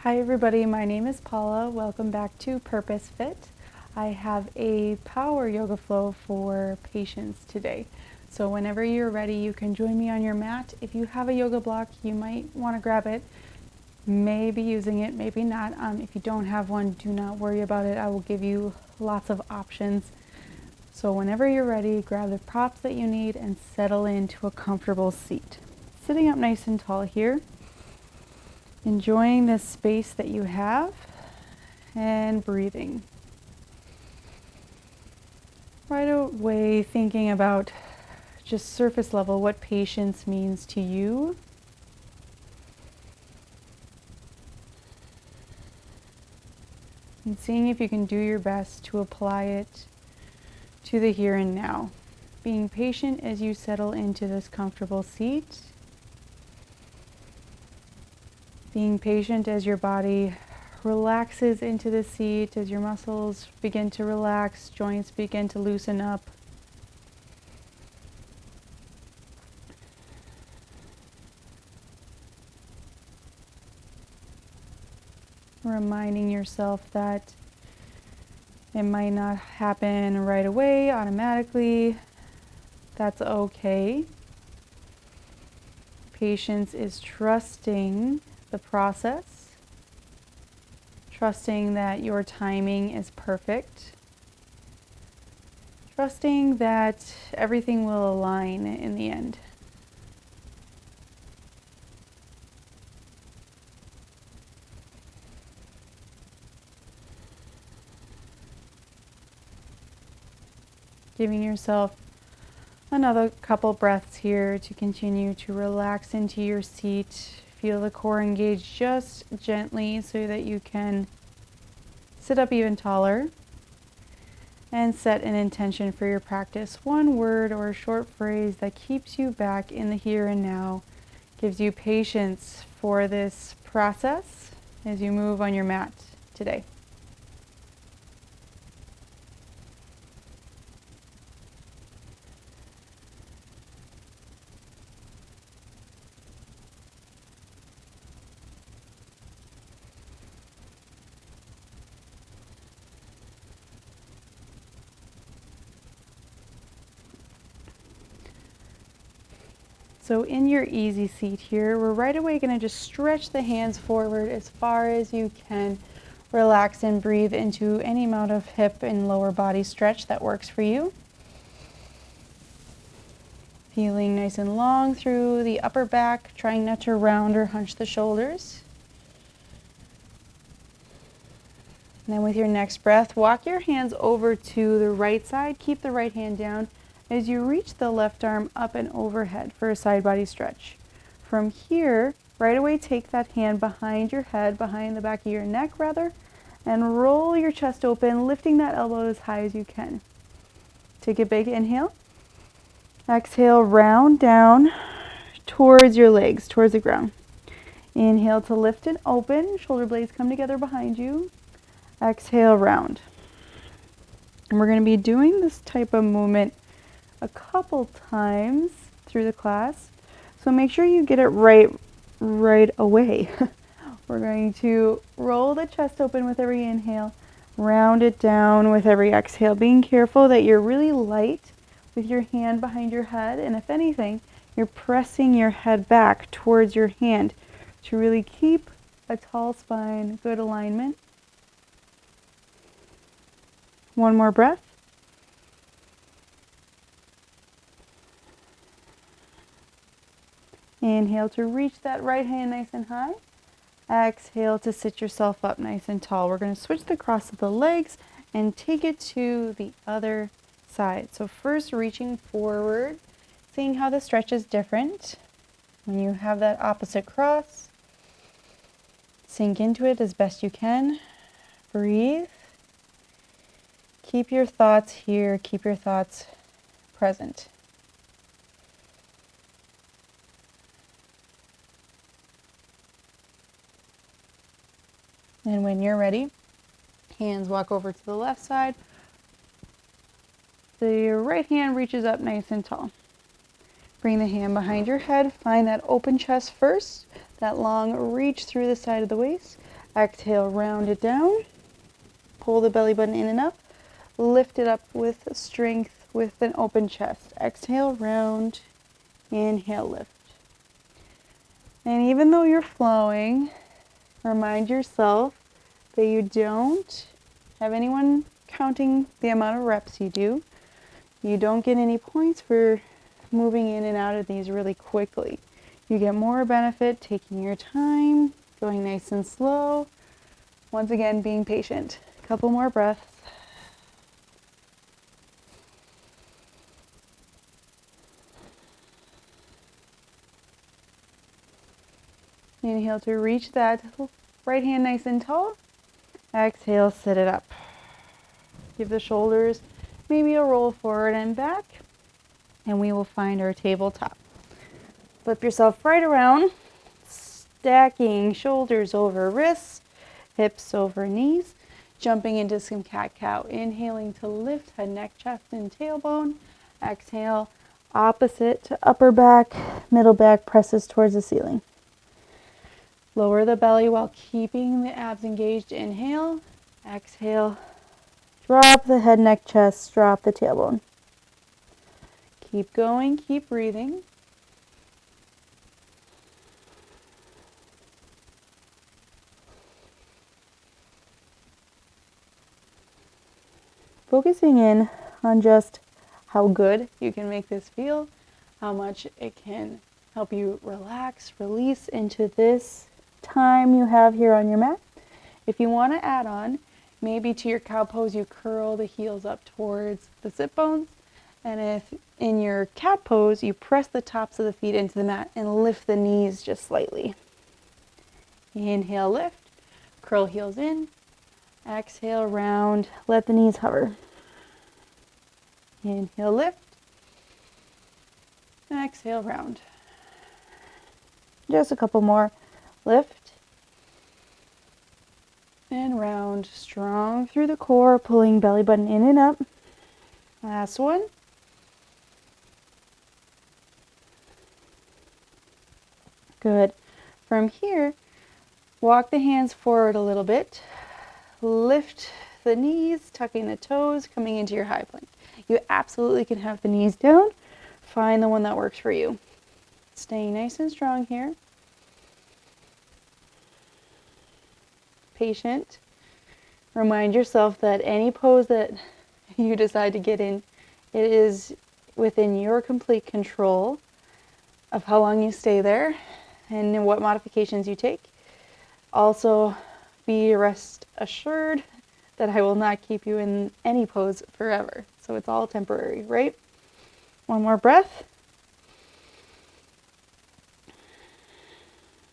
Hi everybody, my name is Paula. Welcome back to Purpose Fit. I have a power yoga flow for patients today. So whenever you're ready, you can join me on your mat. If you have a yoga block, you might want to grab it. Maybe using it, maybe not. If you don't have one, do not worry about it. I will give you lots of options. So whenever you're ready, grab the props that you need and settle into a comfortable seat. Sitting up nice and tall here. Enjoying this space that you have and breathing. Right away thinking about just surface level what patience means to you. And seeing if you can do your best to apply it to the here and now. Being patient as you settle into this comfortable seat. Being patient as your body relaxes into the seat, as your muscles begin to relax, joints begin to loosen up. Reminding yourself that it might not happen right away, automatically. That's okay. Patience is trusting the process, trusting that your timing is perfect, trusting that everything will align in the end. Giving yourself another couple breaths here to continue to relax into your seat. Feel the core engage just gently so that you can sit up even taller and set an intention for your practice. One word or a short phrase that keeps you back in the here and now, gives you patience for this process as you move on your mat today. So in your easy seat here, we're right away going to just stretch the hands forward as far as you can. Relax and breathe into any amount of hip and lower body stretch that works for you. Feeling nice and long through the upper back, trying not to round or hunch the shoulders. And then with your next breath, walk your hands over to the right side. Keep the right hand down as you reach the left arm up and overhead for a side body stretch. From here, right away take that hand behind your head, behind the back of your neck rather, and roll your chest open, lifting that elbow as high as you can. Take a big inhale. Exhale, round down towards your legs, towards the ground. Inhale to lift and open, shoulder blades come together behind you. Exhale, round. And we're going to be doing this type of movement a couple times through the class. So make sure you get it right away. We're going to roll the chest open with every inhale, round it down with every exhale, being careful that you're really light with your hand behind your head, and if anything, you're pressing your head back towards your hand to really keep a tall spine, good alignment. One more breath. Inhale to reach that right hand nice and high. Exhale to sit yourself up nice and tall. We're going to switch the cross of the legs and take it to the other side. So first reaching forward, seeing how the stretch is different. When you have that opposite cross, sink into it as best you can. Breathe. Keep your thoughts here. Keep your thoughts present. And when you're ready, hands walk over to the left side. The right hand reaches up nice and tall. Bring the hand behind your head. Find that open chest first, that long reach through the side of the waist. Exhale, round it down. Pull the belly button in and up. Lift it up with strength, with an open chest. Exhale, round. Inhale, lift. And even though you're flowing, remind yourself that you don't have anyone counting the amount of reps you do. You don't get any points for moving in and out of these really quickly. You get more benefit taking your time, going nice and slow. Once again, being patient. A couple more breaths. Inhale to reach that right hand nice and tall. Exhale, sit it up. Give the shoulders maybe a roll forward and back, and we will find our tabletop. Flip yourself right around, stacking shoulders over wrists, hips over knees, jumping into some cat-cow. Inhaling to lift head, neck, chest, and tailbone. Exhale, opposite to upper back, middle back presses towards the ceiling. Lower the belly while keeping the abs engaged. Inhale, exhale, drop the head, neck, chest, drop the tailbone. Keep going, keep breathing. Focusing in on just how good you can make this feel, how much it can help you relax, release into this time you have here on your mat. If you want to add on, maybe to your cow pose you curl the heels up towards the sit bones, and if in your cat pose you press the tops of the feet into the mat and lift the knees just slightly. Inhale, lift, curl heels in, exhale, round, let the knees hover. Inhale, lift, exhale, round. Just a couple more. Lift and round. Strong through the core, pulling belly button in and up. Last one. Good. From here, walk the hands forward a little bit. Lift the knees, tucking the toes, coming into your high plank. You absolutely can have the knees down. Find the one that works for you. Staying nice and strong here. Patient. Remind yourself that any pose that you decide to get in, it is within your complete control of how long you stay there and what modifications you take. Also, be rest assured that I will not keep you in any pose forever. So it's all temporary, right? One more breath.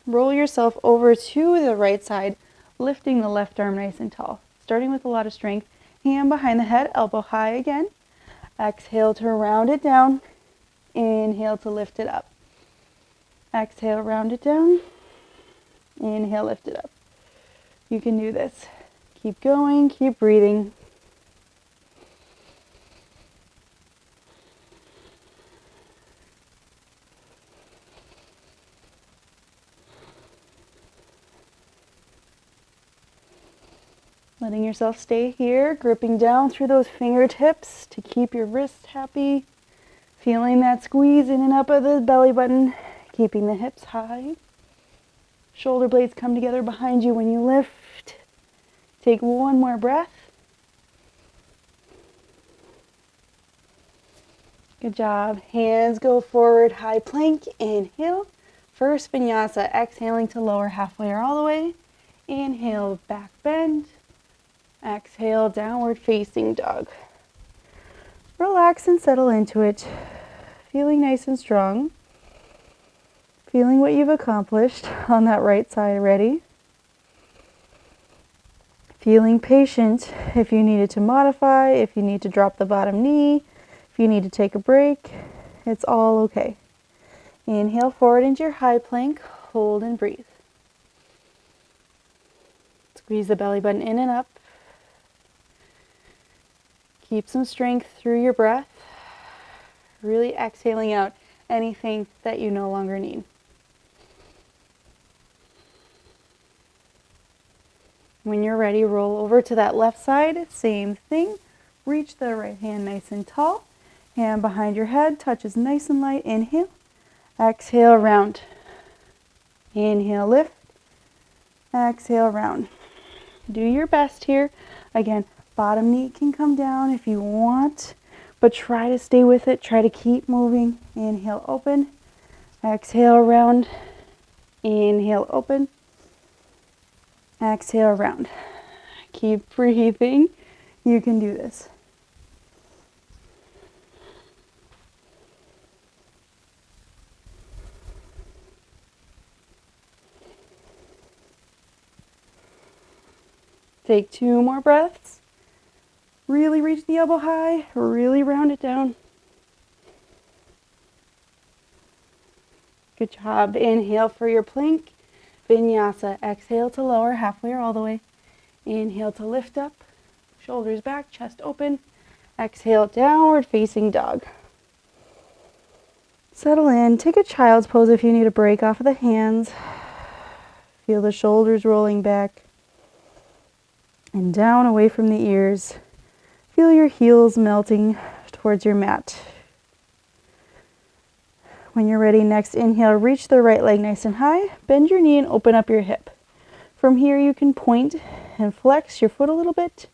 Roll yourself over to the right side, lifting the left arm nice and tall. Starting with a lot of strength. Hand behind the head, elbow high again. Exhale to round it down. Inhale to lift it up. Exhale, round it down. Inhale, lift it up. You can do this. Keep going, keep breathing. Letting yourself stay here, gripping down through those fingertips to keep your wrists happy. Feeling that squeeze in and up of the belly button, keeping the hips high. Shoulder blades come together behind you when you lift. Take one more breath. Good job. Hands go forward, high plank. Inhale. First vinyasa, exhaling to lower halfway or all the way. Inhale, back bend. Exhale, downward facing dog. Relax and settle into it. Feeling nice and strong. Feeling what you've accomplished on that right side already. Feeling patient if you needed to modify, if you need to drop the bottom knee, if you need to take a break, it's all okay. Inhale forward into your high plank, hold and breathe. Squeeze the belly button in and up. Keep some strength through your breath, really exhaling out anything that you no longer need. When you're ready, roll over to that left side, same thing. Reach the right hand nice and tall. Hand behind your head, touches nice and light. Inhale. Exhale, round. Inhale, lift. Exhale, round. Do your best here. Again, bottom knee can come down if you want, but try to stay with it. Try to keep moving. Inhale, open. Exhale, round. Inhale, open. Exhale, round. Keep breathing. You can do this. Take 2 more breaths. Really reach the elbow high. Really round it down. Good job. Inhale for your plank. Vinyasa. Exhale to lower halfway or all the way. Inhale to lift up. Shoulders back, chest open. Exhale, downward facing dog. Settle in. Take a child's pose if you need a break off of the hands. Feel the shoulders rolling back and down away from the ears. Feel your heels melting towards your mat. When you're ready, next inhale, reach the right leg nice and high. Bend your knee and open up your hip. From here, you can point and flex your foot a little bit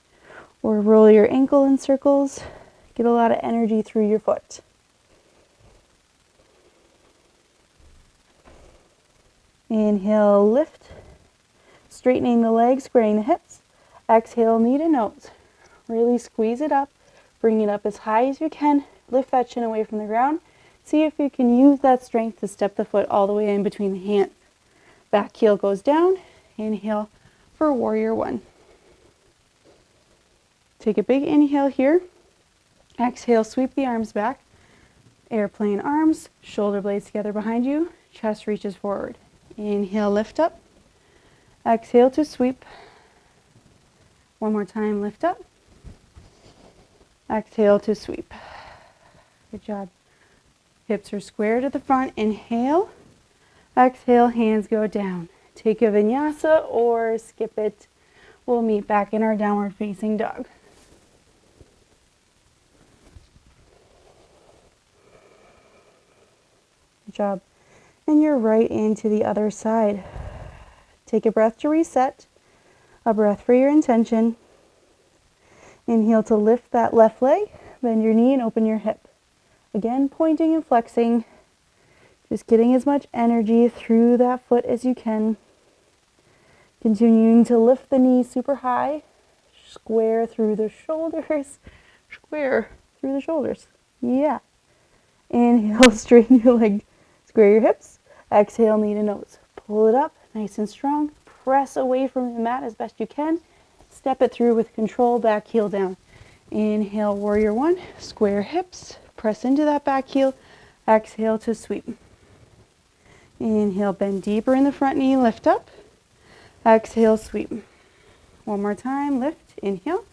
or roll your ankle in circles. Get a lot of energy through your foot. Inhale, lift. Straightening the legs, squaring the hips. Exhale, knee to nose. Really squeeze it up. Bring it up as high as you can. Lift that chin away from the ground. See if you can use that strength to step the foot all the way in between the hands. Back heel goes down. Inhale for warrior one. Take a big inhale here. Exhale, sweep the arms back. Airplane arms, shoulder blades together behind you. Chest reaches forward. Inhale, lift up. Exhale to sweep. One more time, lift up. Exhale to sweep. Good job. Hips are square to the front. Inhale. Exhale, hands go down. Take a vinyasa or skip it. We'll meet back in our downward facing dog. Good job. And you're right into the other side. Take a breath to reset. A breath for your intention. Inhale to lift that left leg. Bend your knee and open your hip. Again, pointing and flexing. Just getting as much energy through that foot as you can. Continuing to lift the knee super high. Square through the shoulders. Square through the shoulders. Yeah. Inhale, straighten your leg. Square your hips. Exhale, knee to nose. Pull it up, nice and strong. Press away from the mat as best you can. Step it through with control, back heel down. Inhale, warrior one. Square hips. Press into that back heel. Exhale to sweep. Inhale, bend deeper in the front knee, lift up. Exhale, sweep. One more time, lift, inhale.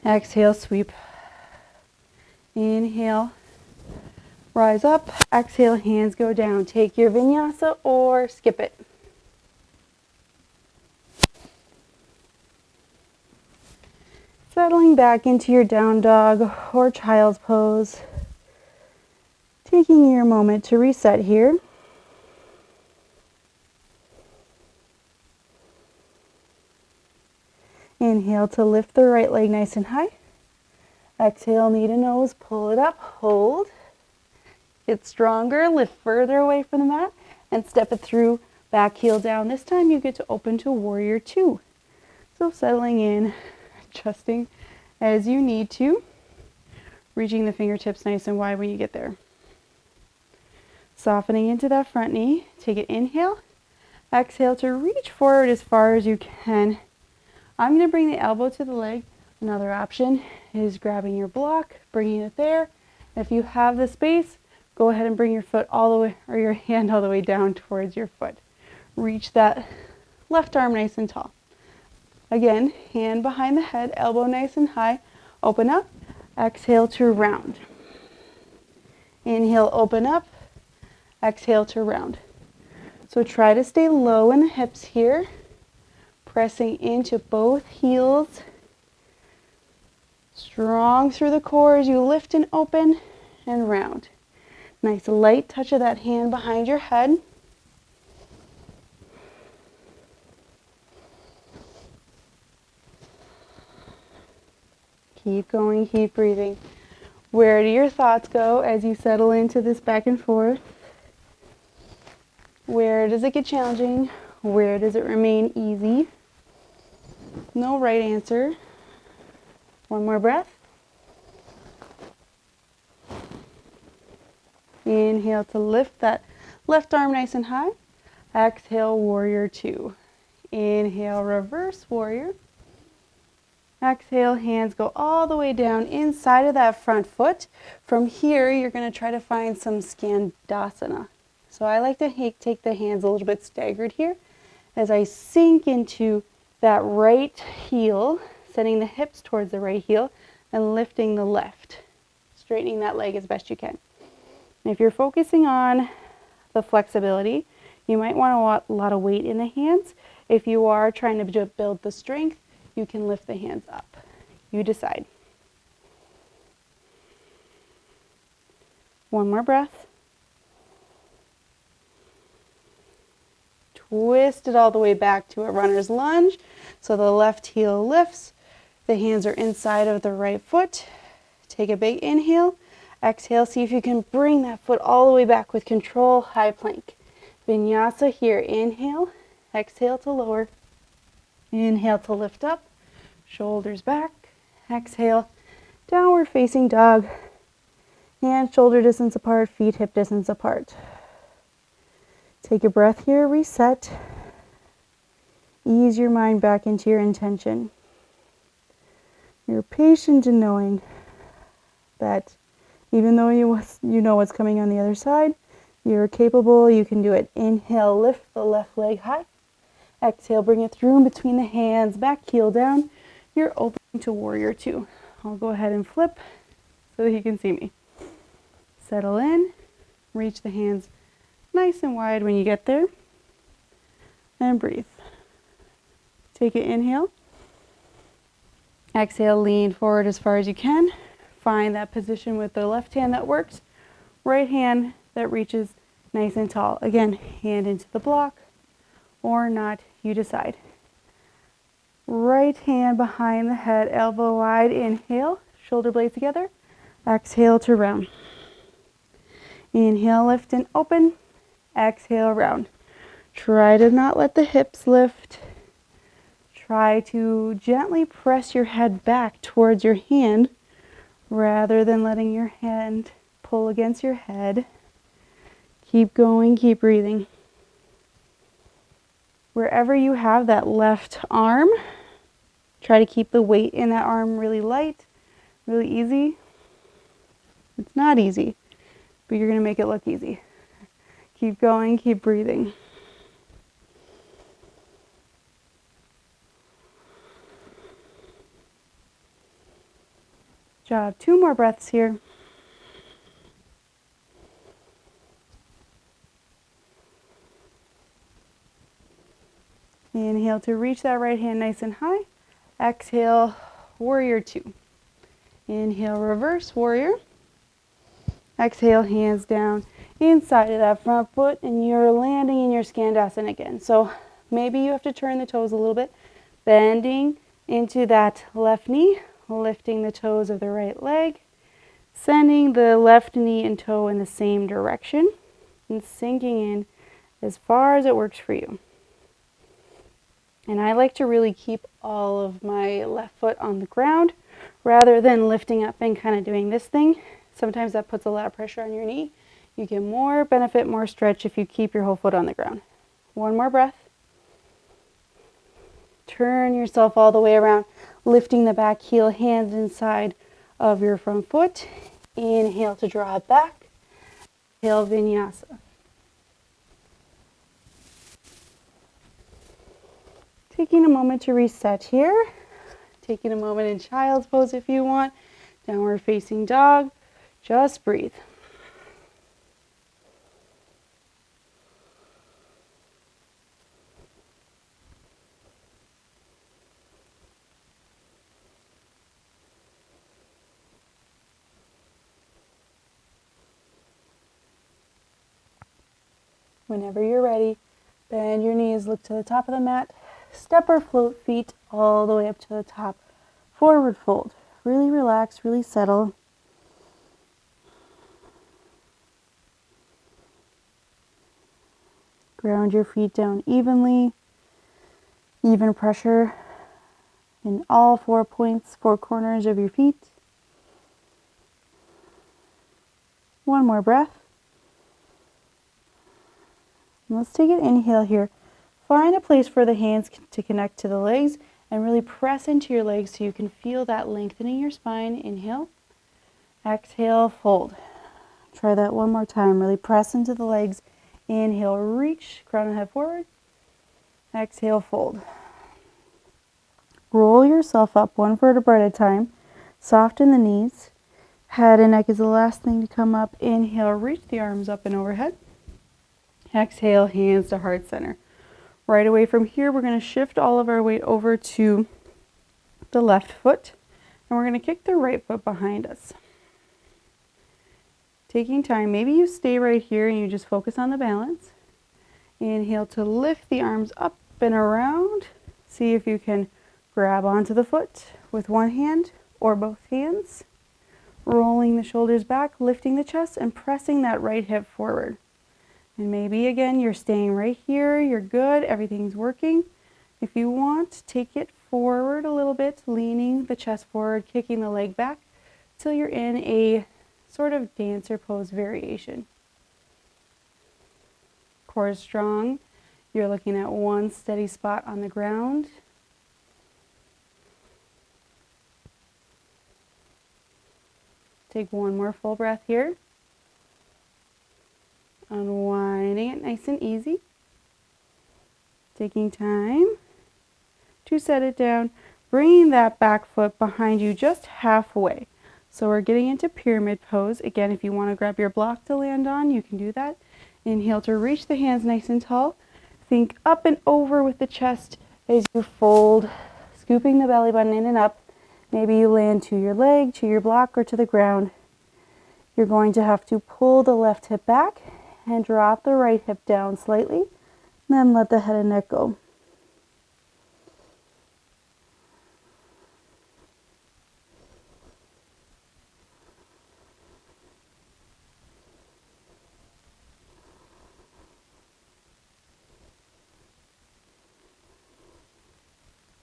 Exhale, sweep. Inhale, rise up. Exhale, hands go down. Take your vinyasa or skip it. Settling back into your down dog or child's pose. Taking your moment to reset here. Inhale to lift the right leg nice and high. Exhale, knee to nose, pull it up, hold. Get stronger, lift further away from the mat, and step it through, back heel down. This time you get to open to warrior two. So settling in, adjusting as you need to, reaching the fingertips nice and wide when you get there. Softening into that front knee, take an inhale, exhale to reach forward as far as you can. I'm going to bring the elbow to the leg. Another option is grabbing your block, bringing it there. If you have the space, go ahead and bring your foot all the way, or your hand all the way down towards your foot. Reach that left arm nice and tall. Again, hand behind the head, elbow nice and high. Open up, exhale to round. Inhale, open up, exhale to round. So try to stay low in the hips here. Pressing into both heels. Strong through the core as you lift and open and round. Nice light touch of that hand behind your head. Keep going, keep breathing. Where do your thoughts go as you settle into this back and forth? Where does it get challenging? Where does it remain easy? No right answer. One more breath. Inhale to lift that left arm nice and high. Exhale, warrior two. Inhale, reverse warrior. Exhale, hands go all the way down inside of that front foot. From here, you're going to try to find some Skandasana. So I like to take the hands a little bit staggered here as I sink into that right heel, sending the hips towards the right heel and lifting the left, straightening that leg as best you can. And if you're focusing on the flexibility, you might want a lot of weight in the hands. If you are trying to build the strength, you can lift the hands up. You decide. One more breath. Twist it all the way back to a runner's lunge. So the left heel lifts. The hands are inside of the right foot. Take a big inhale. Exhale, see if you can bring that foot all the way back with control, high plank. Vinyasa here, inhale, exhale to lower. Inhale to lift up, shoulders back. Exhale, downward facing dog. Hands shoulder distance apart, feet hip distance apart. Take a breath here, reset. Ease your mind back into your intention. You're patient in knowing that even though you know what's coming on the other side, you're capable, you can do it. Inhale, lift the left leg high. Exhale, bring it through in between the hands, back heel down. You're opening to warrior two. I'll go ahead and flip so that you can see me. Settle in, reach the hands nice and wide when you get there, and breathe. Take an inhale. Exhale, lean forward as far as you can. Find that position with the left hand that works. Right hand that reaches nice and tall. Again, hand into the block or not, you decide. Right hand behind the head, elbow wide. Inhale, shoulder blades together. Exhale to round. Inhale, lift and open. Exhale, round. Try to not let the hips lift. Try to gently press your head back towards your hand rather than letting your hand pull against your head. Keep going, keep breathing. Wherever you have that left arm, try to keep the weight in that arm really light, really easy. It's not easy, but you're going to make it look easy. Keep going, keep breathing. Job. 2 more breaths here. Inhale to reach that right hand nice and high. Exhale, warrior two. Inhale, reverse warrior. Exhale, hands down inside of that front foot, and you're landing in your Skandasana again. So maybe you have to turn the toes a little bit, bending into that left knee, lifting the toes of the right leg, sending the left knee and toe in the same direction, and sinking in as far as it works for you. And I like to really keep all of my left foot on the ground rather than lifting up and kind of doing this thing. Sometimes that puts a lot of pressure on your knee. You get more benefit, more stretch if you keep your whole foot on the ground. 1 more breath. Turn yourself all the way around, lifting the back heel, hands inside of your front foot. Inhale to draw it back. Exhale, vinyasa. Taking a moment to reset here. Taking a moment in child's pose if you want. Downward facing dog. Just breathe. Whenever you're ready, bend your knees, look to the top of the mat, step or float feet all the way up to the top. Forward fold. Really relax, really settle. Ground your feet down evenly. Even pressure in all 4 points, 4 corners of your feet. One more breath. And let's take an inhale here. Find a place for the hands to connect to the legs and really press into your legs so you can feel that lengthening your spine. Inhale. Exhale, fold. Try that one more time. Really press into the legs. Inhale, reach, crown and head forward. Exhale, fold. Roll yourself up one vertebra at a time. Soften the knees. Head and neck is the last thing to come up. Inhale, reach the arms up and overhead. Exhale, hands to heart center. Right away from here, we're going to shift all of our weight over to the left foot. And we're going to kick the right foot behind us. Taking time, maybe you stay right here and you just focus on the balance. Inhale to lift the arms up and around. See if you can grab onto the foot with one hand or both hands. Rolling the shoulders back, lifting the chest and pressing that right hip forward. And maybe again, you're staying right here, you're good, everything's working. If you want, take it forward a little bit, leaning the chest forward, kicking the leg back till you're in a sort of dancer pose variation. Core is strong. You're looking at one steady spot on the ground. Take one more full breath here. Unwinding it nice and easy. Taking time to set it down. Bringing that back foot behind you just halfway. So we're getting into pyramid pose. Again, if you want to grab your block to land on, you can do that. Inhale to reach the hands nice and tall. Think up and over with the chest as you fold, scooping the belly button in and up. Maybe you land to your leg, to your block, or to the ground. You're going to have to pull the left hip back and drop the right hip down slightly. Then let the head and neck go.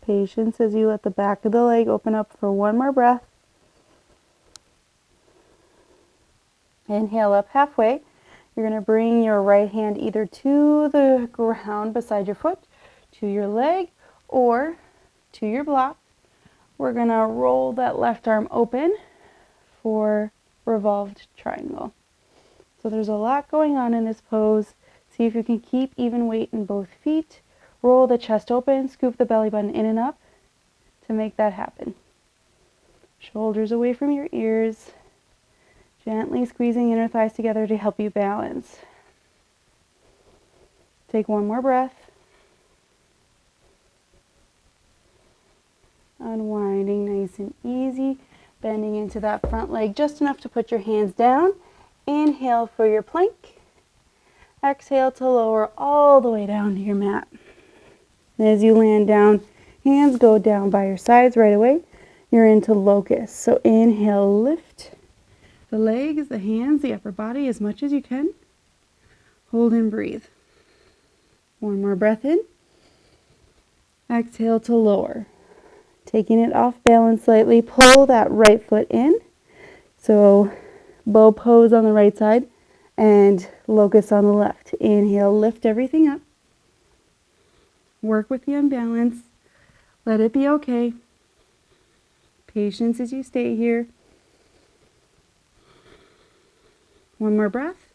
Patience as you let the back of the leg open up for one more breath. Inhale up halfway. You're going to bring your right hand either to the ground beside your foot, to your leg, or to your block. We're going to roll that left arm open for revolved triangle. So there's a lot going on in this pose. See if you can keep even weight in both feet. Roll the chest open, scoop the belly button in and up to make that happen. Shoulders away from your ears. Gently squeezing inner thighs together to help you balance. Take one more breath. Unwinding nice and easy. Bending into that front leg just enough to put your hands down. Inhale for your plank. Exhale to lower all the way down to your mat. And as you land down, hands go down by your sides right away. You're into locust. So inhale, lift the legs, the hands, the upper body as much as you can. Hold and breathe. One more breath in. Exhale to lower. Taking it off balance slightly, pull that right foot in. So bow pose on the right side and locust on the left. Inhale, lift everything up. Work with the imbalance. Let it be okay. Patience as you stay here. One more breath.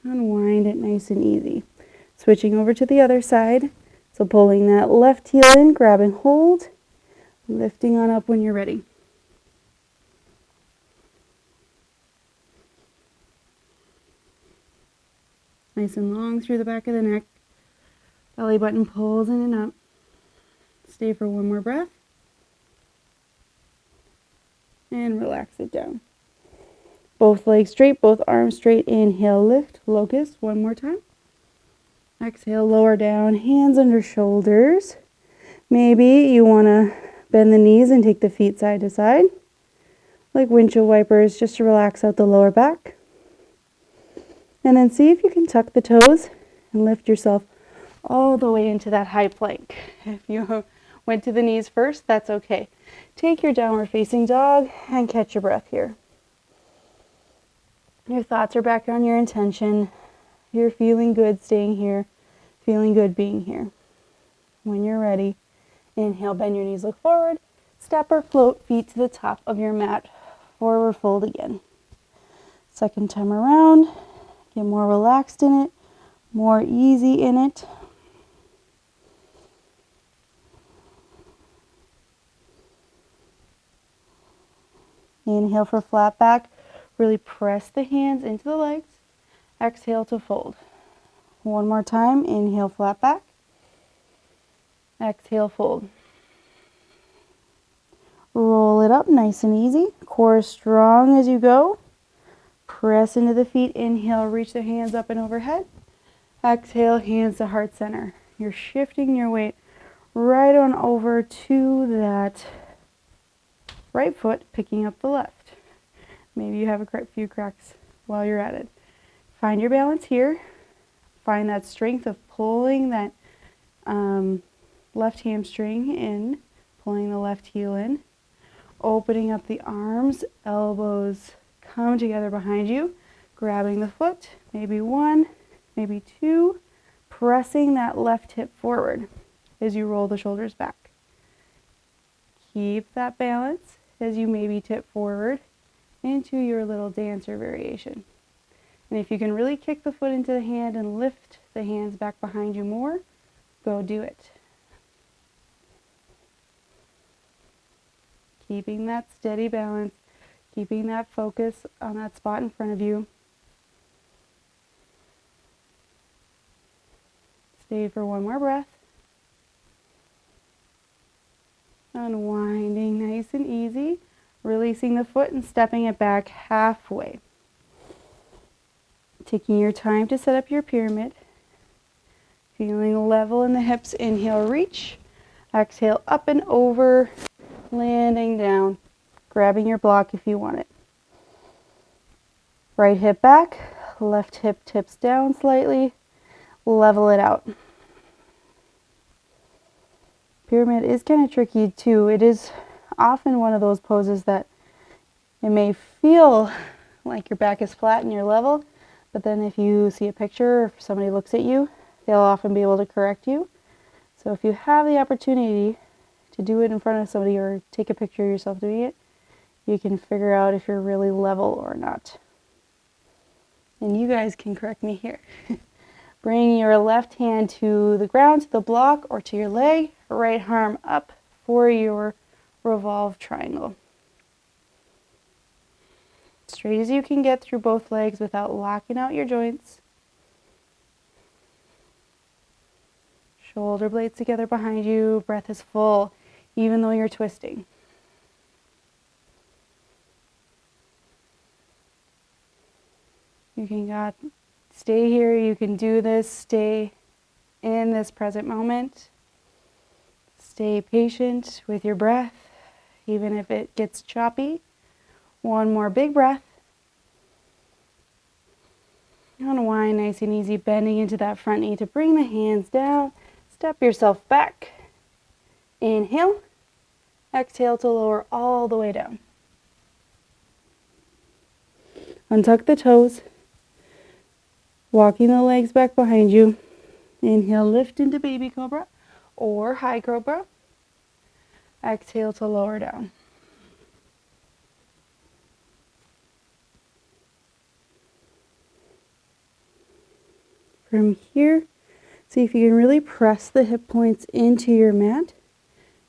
Unwind it nice and easy. Switching over to the other side. So pulling that left heel in, grabbing hold, lifting on up when you're ready. Nice and long through the back of the neck. Belly button pulls in and up. Stay for one more breath. And relax it down. Both legs straight, both arms straight. Inhale, lift, locust. One more time. Exhale, lower down, hands under shoulders. Maybe you want to bend the knees and take the feet side to side, like windshield wipers, just to relax out the lower back. And then see if you can tuck the toes and lift yourself all the way into that high plank. If you went to the knees first, that's okay. Take your downward facing dog and catch your breath here. Your thoughts are back on your intention. You're feeling good staying here, feeling good being here. When you're ready, inhale, bend your knees, look forward. Step or float feet to the top of your mat. Forward fold again. Second time around, get more relaxed in it, more easy in it. Inhale for flat back. Really press the hands into the legs. Exhale to fold. One more time. Inhale, flat back. Exhale, fold. Roll it up nice and easy. Core strong as you go. Press into the feet. Inhale, reach the hands up and overhead. Exhale, hands to heart center. You're shifting your weight right on over to that right foot, picking up the left. Maybe you have a few cracks while you're at it. Find your balance here. Find that strength of pulling that left hamstring in, pulling the left heel in, opening up the arms, elbows come together behind you, grabbing the foot, maybe one, maybe two, pressing that left hip forward as you roll the shoulders back. Keep that balance as you maybe tip forward into your little dancer variation. And if you can really kick the foot into the hand and lift the hands back behind you more, go do it. Keeping that steady balance, keeping that focus on that spot in front of you. Stay for one more breath. Unwinding nice and easy. Releasing the foot and stepping it back halfway. Taking your time to set up your pyramid. Feeling level in the hips. Inhale, reach. Exhale, up and over. Landing down. Grabbing your block if you want it. Right hip back. Left hip tips down slightly. Level it out. Pyramid is kind of tricky too. It is often one of those poses that it may feel like your back is flat and you're level, but then if you see a picture or if somebody looks at you, they'll often be able to correct you. So if you have the opportunity to do it in front of somebody or take a picture of yourself doing it, you can figure out if you're really level or not. And you guys can correct me here. Bring your left hand to the ground, to the block, or to your leg. Right arm up for your revolve triangle. Straight as you can get through both legs without locking out your joints. Shoulder blades together behind you. Breath is full, even though you're twisting. You can stay here. You can do this. Stay in this present moment. Stay patient with your breath, even if it gets choppy. One more big breath. Unwind nice and easy, bending into that front knee to bring the hands down. Step yourself back. Inhale. Exhale to lower all the way down. Untuck the toes. Walking the legs back behind you. Inhale, lift into baby cobra or high cobra. Exhale to lower down. From here, see if you can really press the hip points into your mat,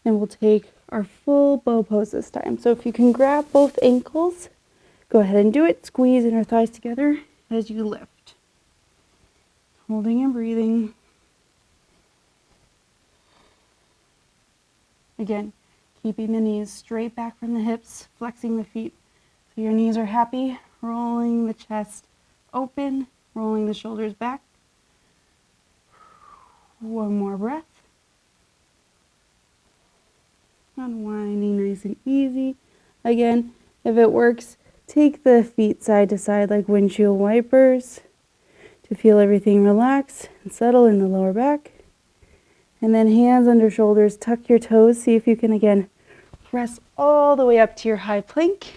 and we'll take our full bow pose this time. So if you can grab both ankles, go ahead and do it. Squeeze inner thighs together as you lift. Holding and breathing. Again, keeping the knees straight back from the hips, flexing the feet so your knees are happy, rolling the chest open, rolling the shoulders back. One more breath. Unwinding nice and easy. Again, if it works, take the feet side to side like windshield wipers to feel everything relax and settle in the lower back. And then hands under shoulders, tuck your toes. See if you can again press all the way up to your high plank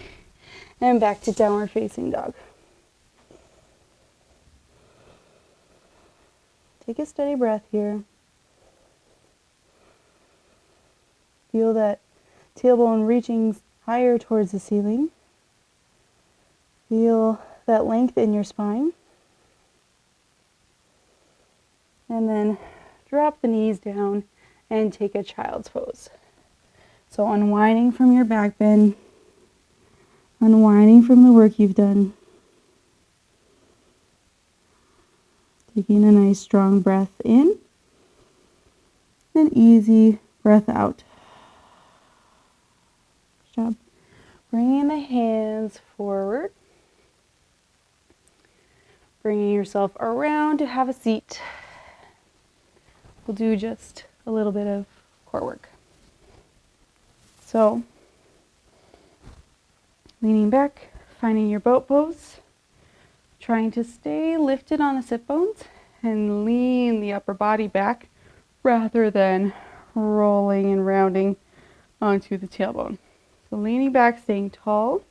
and back to downward facing dog. Take a steady breath here. Feel that tailbone reaching higher towards the ceiling. Feel that length in your spine. And then drop the knees down and take a child's pose. So unwinding from your back bend, unwinding from the work you've done. Taking a nice strong breath in, and easy breath out. Good job. Bringing the hands forward. Bringing yourself around to have a seat. We'll do just a little bit of core work. So, leaning back, finding your boat pose, trying to stay lifted on the sit bones and lean the upper body back rather than rolling and rounding onto the tailbone. So leaning back, staying tall.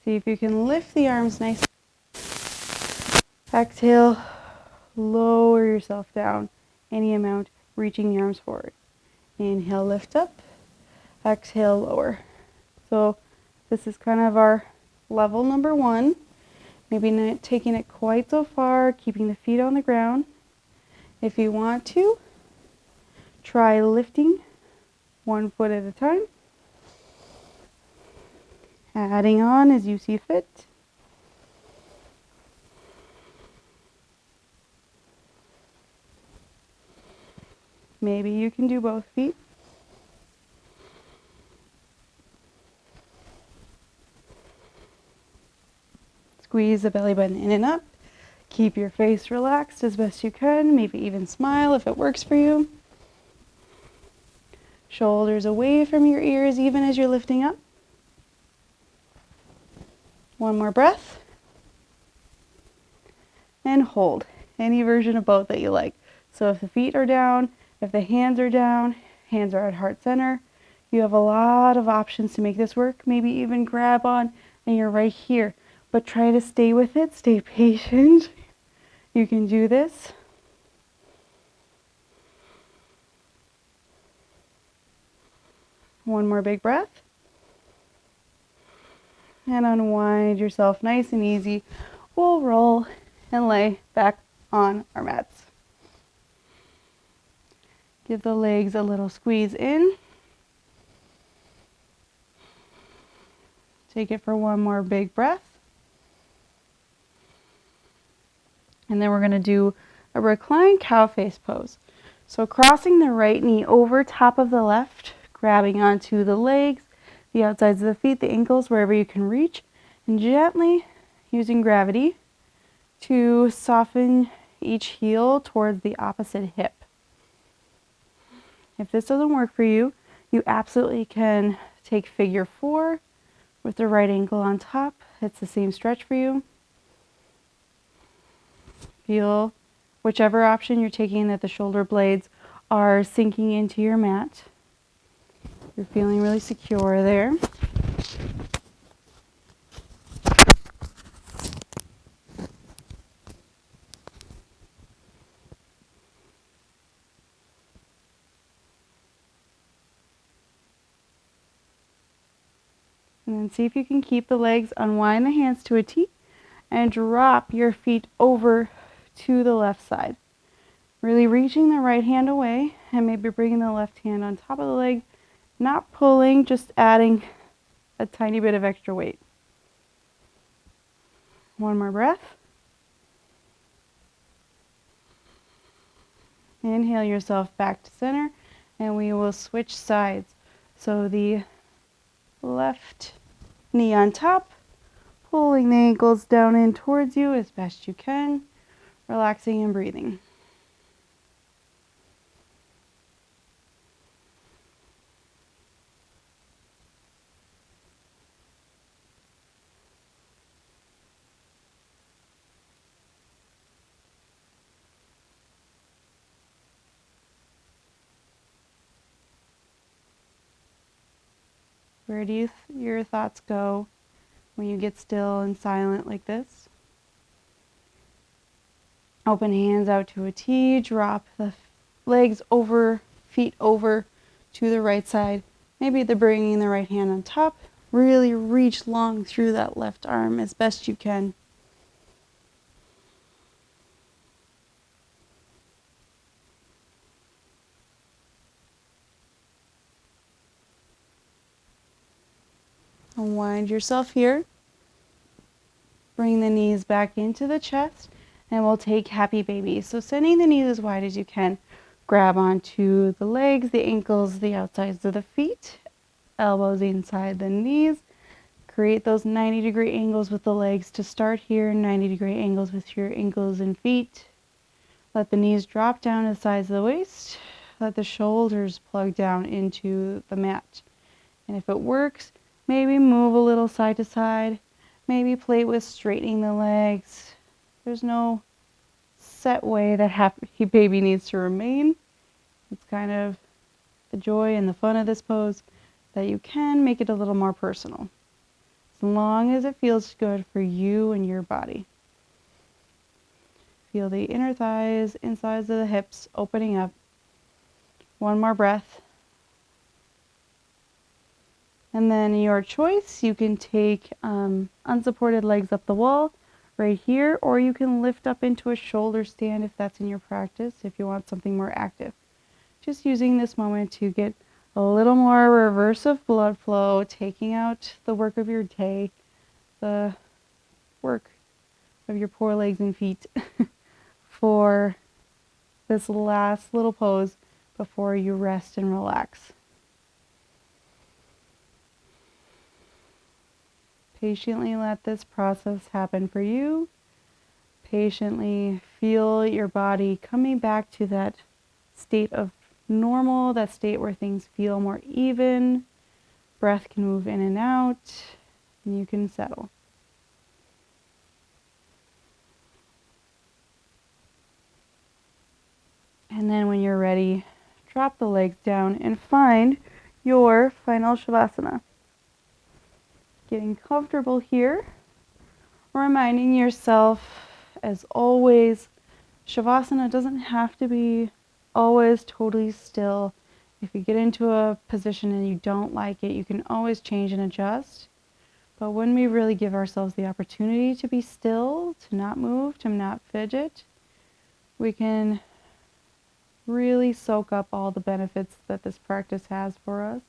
See if you can lift the arms nice. Exhale, lower yourself down any amount, reaching the arms forward. Inhale, lift up. Exhale, lower. So this is kind of our level number one. Maybe not taking it quite so far, keeping the feet on the ground. If you want to, try lifting one foot at a time. Adding on as you see fit. Maybe you can do both feet. Squeeze the belly button in and up. Keep your face relaxed as best you can. Maybe even smile if it works for you. Shoulders away from your ears even as you're lifting up. One more breath. And hold. Any version of both that you like. So if the feet are down, if the hands are down, hands are at heart center, you have a lot of options to make this work. Maybe even grab on and you're right here. But try to stay with it. Stay patient. You can do this. One more big breath. And unwind yourself nice and easy. We'll roll and lay back on our mats. Give the legs a little squeeze in. Take it for one more big breath. And then we're going to do a reclined cow face pose. So crossing the right knee over top of the left, grabbing onto the legs, the outsides of the feet, the ankles, wherever you can reach, and gently using gravity to soften each heel towards the opposite hip. If this doesn't work for you, you absolutely can take figure 4 with the right ankle on top. It's the same stretch for you. Feel whichever option you're taking that the shoulder blades are sinking into your mat. You're feeling really secure there. And then see if you can keep the legs, unwind the hands to a T, and drop your feet over to the left side. Really reaching the right hand away and maybe bringing the left hand on top of the leg. Not pulling, just adding a tiny bit of extra weight. One more breath. Inhale yourself back to center and we will switch sides. So the left knee on top, pulling the ankles down in towards you as best you can, relaxing and breathing. Where do your thoughts go when you get still and silent like this? Open hands out to a T, drop the legs over, feet over to the right side. Maybe they're bringing the right hand on top. Really reach long through that left arm as best you can. Unwind yourself here. Bring the knees back into the chest, and we'll take happy baby. So sending the knees as wide as you can. Grab onto the legs, the ankles, the outsides of the feet, elbows inside the knees. Create those 90-degree angles with the legs to start here, 90-degree angles with your ankles and feet. Let the knees drop down to the sides of the waist. Let the shoulders plug down into the mat. And if it works, maybe move a little side to side. Maybe play with straightening the legs. There's no set way that happy baby needs to remain. It's kind of the joy and the fun of this pose that you can make it a little more personal, as long as it feels good for you and your body. Feel the inner thighs, insides of the hips opening up. One more breath. And then your choice, you can take unsupported legs up the wall right here, or you can lift up into a shoulder stand if that's in your practice, if you want something more active. Just using this moment to get a little more reverse of blood flow, taking out the work of your day, the work of your poor legs and feet for this last little pose before you rest and relax. Patiently let this process happen for you. Patiently feel your body coming back to that state of normal, that state where things feel more even. Breath can move in and out, and you can settle. And then when you're ready, drop the legs down and find your final Shavasana. Getting comfortable here, reminding yourself, as always, Shavasana doesn't have to be always totally still. If you get into a position and you don't like it, you can always change and adjust. But when we really give ourselves the opportunity to be still, to not move, to not fidget, we can really soak up all the benefits that this practice has for us.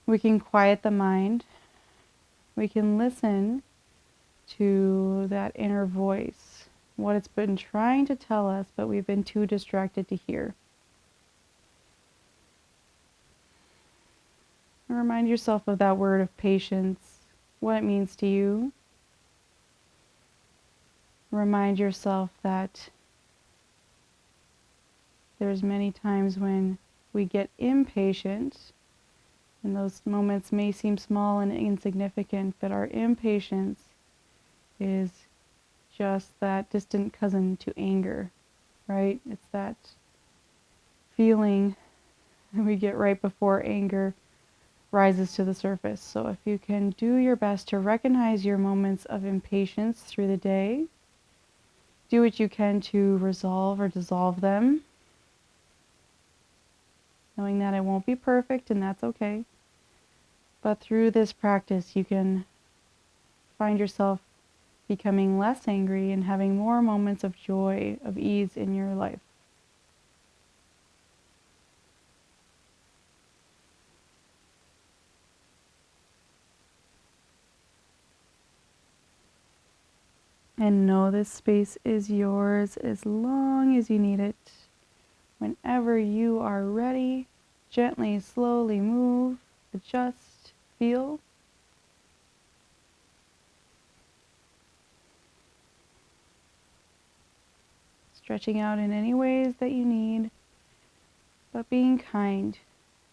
We can quiet the mind. We can listen to that inner voice, what it's been trying to tell us, but we've been too distracted to hear. And remind yourself of that word of patience, what it means to you. Remind yourself that there's many times when we get impatient, and those moments may seem small and insignificant, but our impatience is just that distant cousin to anger, right? It's that feeling that we get right before anger rises to the surface. So if you can do your best to recognize your moments of impatience through the day, do what you can to resolve or dissolve them, knowing that it won't be perfect, and that's okay. But through this practice, you can find yourself becoming less angry and having more moments of joy, of ease in your life. And know this space is yours as long as you need it. Whenever you are ready, gently, slowly move, adjust, feel. stretching out in any ways that you need, but being kind,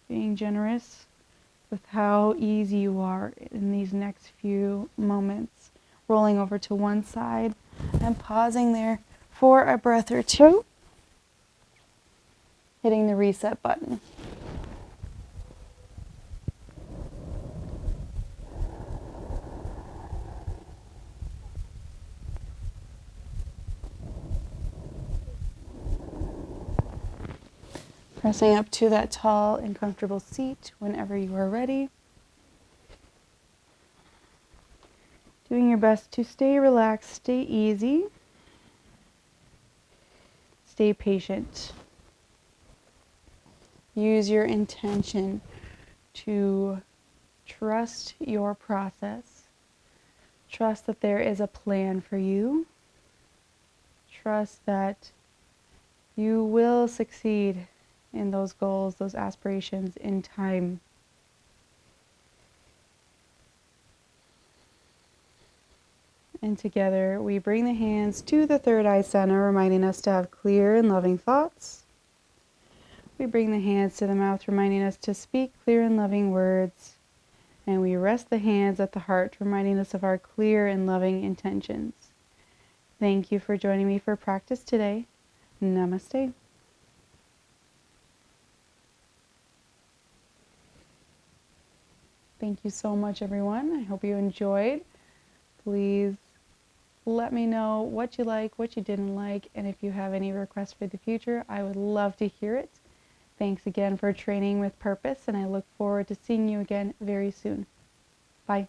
being generous with how easy you are in these next few moments. Rolling over to one side and pausing there for a breath or two. Hitting the reset button. Pressing up to that tall and comfortable seat whenever you are ready. Doing your best to stay relaxed, stay easy, stay patient. Use your intention to trust your process. Trust that there is a plan for you. Trust that you will succeed in those goals, those aspirations in time. And together we bring the hands to the third eye center, reminding us to have clear and loving thoughts. We bring the hands to the mouth, reminding us to speak clear and loving words. And we rest the hands at the heart, reminding us of our clear and loving intentions. Thank you for joining me for practice today. Namaste. Thank you so much, everyone. I hope you enjoyed. Please let me know what you like, what you didn't like, and if you have any requests for the future, I would love to hear it. Thanks again for training with purpose, and I look forward to seeing you again very soon. Bye.